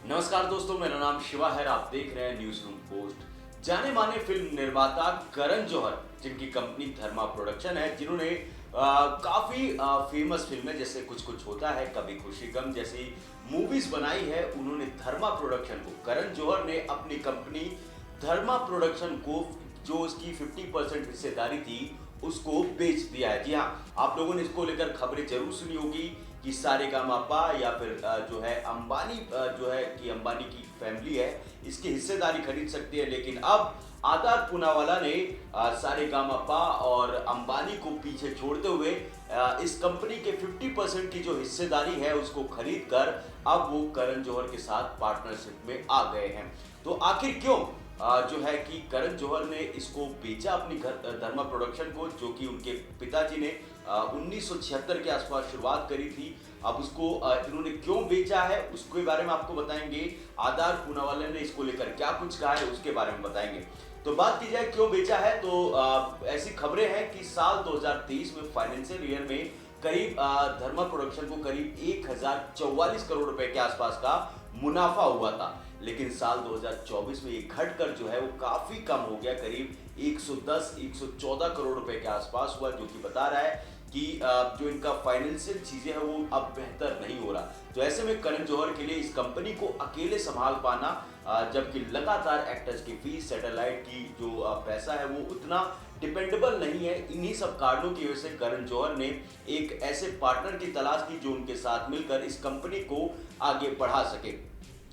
नमस्कार दोस्तों, मेरा नाम शिवा है। आप देख रहे हैं न्यूज रूम पोस्ट। जाने माने फिल्म निर्माता करण जौहर, जिनकी कंपनी धर्मा प्रोडक्शन है, जिन्होंने काफी फेमस फिल्में जैसे कुछ कुछ होता है, कभी खुशी गम जैसी मूवीज बनाई है। उन्होंने धर्मा प्रोडक्शन को, करण जौहर ने अपनी कंपनी धर्मा प्रोडक्शन को जो उसकी 50% हिस्सेदारी थी उसको बेच दिया है। जी हाँ, आप लोगों ने इसको लेकर खबरें जरूर सुनी होगी कि सारेगामापा या फिर जो है अंबानी, जो है कि अंबानी की फैमिली है, इसकी हिस्सेदारी खरीद सकती है। लेकिन अब आदार पूनावाला ने सारेगामापा और अंबानी को पीछे छोड़ते हुए इस कंपनी के 50% की जो हिस्सेदारी है उसको खरीद कर अब वो करण जौहर के साथ पार्टनरशिप में आ गए हैं। तो आखिर क्यों जो है कि करण जौहर ने इसको बेचा अपनी धर्मा प्रोडक्शन को, जो कि उनके पिताजी ने 1976 के आसपास शुरुआत करी थी। अब उसको इन्होंने क्यों बेचा है उसके बारे में आपको बताएंगे। आदार पूनावाला ने इसको लेकर क्या कुछ कहा है उसके बारे में बताएंगे। तो बात की जाए क्यों बेचा है, तो ऐसी खबरें हैं कि साल 2023 में फाइनेंशियल ईयर में करीब धर्मा प्रोडक्शन को करीब 1044 करोड़ रुपए के आसपास का मुनाफा हुआ था। लेकिन साल 2024 में ये घटकर जो है वो काफी कम हो गया, करीब 110-114 करोड़ रुपए के आसपास हुआ, जो कि बता रहा है कि जो इनका फाइनेंशियल चीजें हैं वो अब बेहतर नहीं हो रहा। तो ऐसे में करण जौहर के लिए इस कंपनी को अकेले संभाल पाना, जबकि लगातार एक्टर्स की फीस, सैटेलाइट की जो पैसा है वो उतना डिपेंडेबल नहीं है। इन्हीं सब कारणों की वजह से करण जौहर ने एक ऐसे पार्टनर की तलाश की जो उनके साथ मिलकर इस कंपनी को आगे बढ़ा सके।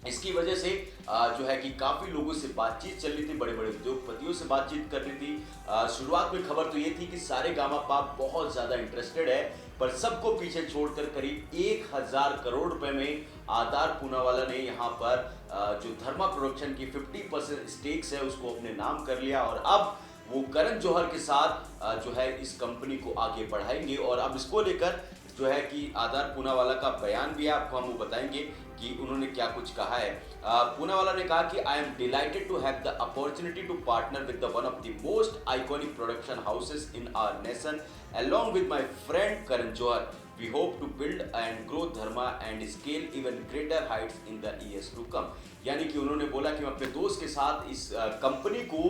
इसकी वजह से जो है कि काफ़ी लोगों से बातचीत चल रही थी, बड़े बड़े उद्योगपतियों से बातचीत कर रही थी। शुरुआत में खबर तो ये थी कि सारेगामापा बहुत ज़्यादा इंटरेस्टेड है, पर सबको पीछे छोड़कर करीब 1000 करोड़ रुपए में आदार पूनावाला ने यहाँ पर जो धर्मा प्रोडक्शन की 50% स्टेक्स है उसको अपने नाम कर लिया। और अब वो करण जौहर के साथ जो है इस कंपनी को आगे बढ़ाएंगे। और अब इसको लेकर जो है कि आदार पूनावाला का बयान भी है, आपको हम वो बताएंगे कि उन्होंने क्या कुछ कहा है। पूनावाला ने कहा कि I am delighted to have the opportunity to partner with the one of the most iconic production houses in our nation along with my friend Karan Johar. We hope to build and grow Dharma and scale even greater heights in the years to come. यानी कि उन्होंने बोला कि मैं अपने दोस्त के साथ इस कंपनी को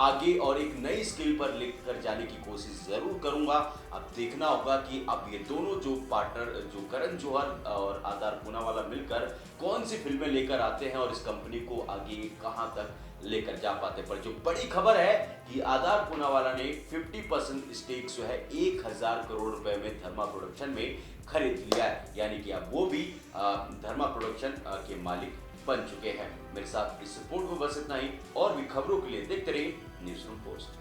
आगे और एक नई स्केल पर लेकर जाने की कोशिश जरूर करूंगा। अब देखना होगा कि अब ये दोनों जो पार्टनर, जो करण जौहर और आदार पूनावाला मिलकर कौन सी फिल्में लेकर आते हैं और इस कंपनी को आगे कहां तक लेकर जा पाते। पर जो बड़ी खबर है कि आदार पूनावाला ने 50% स्टेक जो है 1000 करोड़ रुपए में धर्मा प्रोडक्शन में खरीद लिया है। यानी कि अब वो भी धर्मा प्रोडक्शन के मालिक बन चुके हैं। मेरे साथ इस रिपोर्ट में बस इतना ही। और भी खबरों के लिए देखते रहिए न्यूज़ रूम पोस्ट।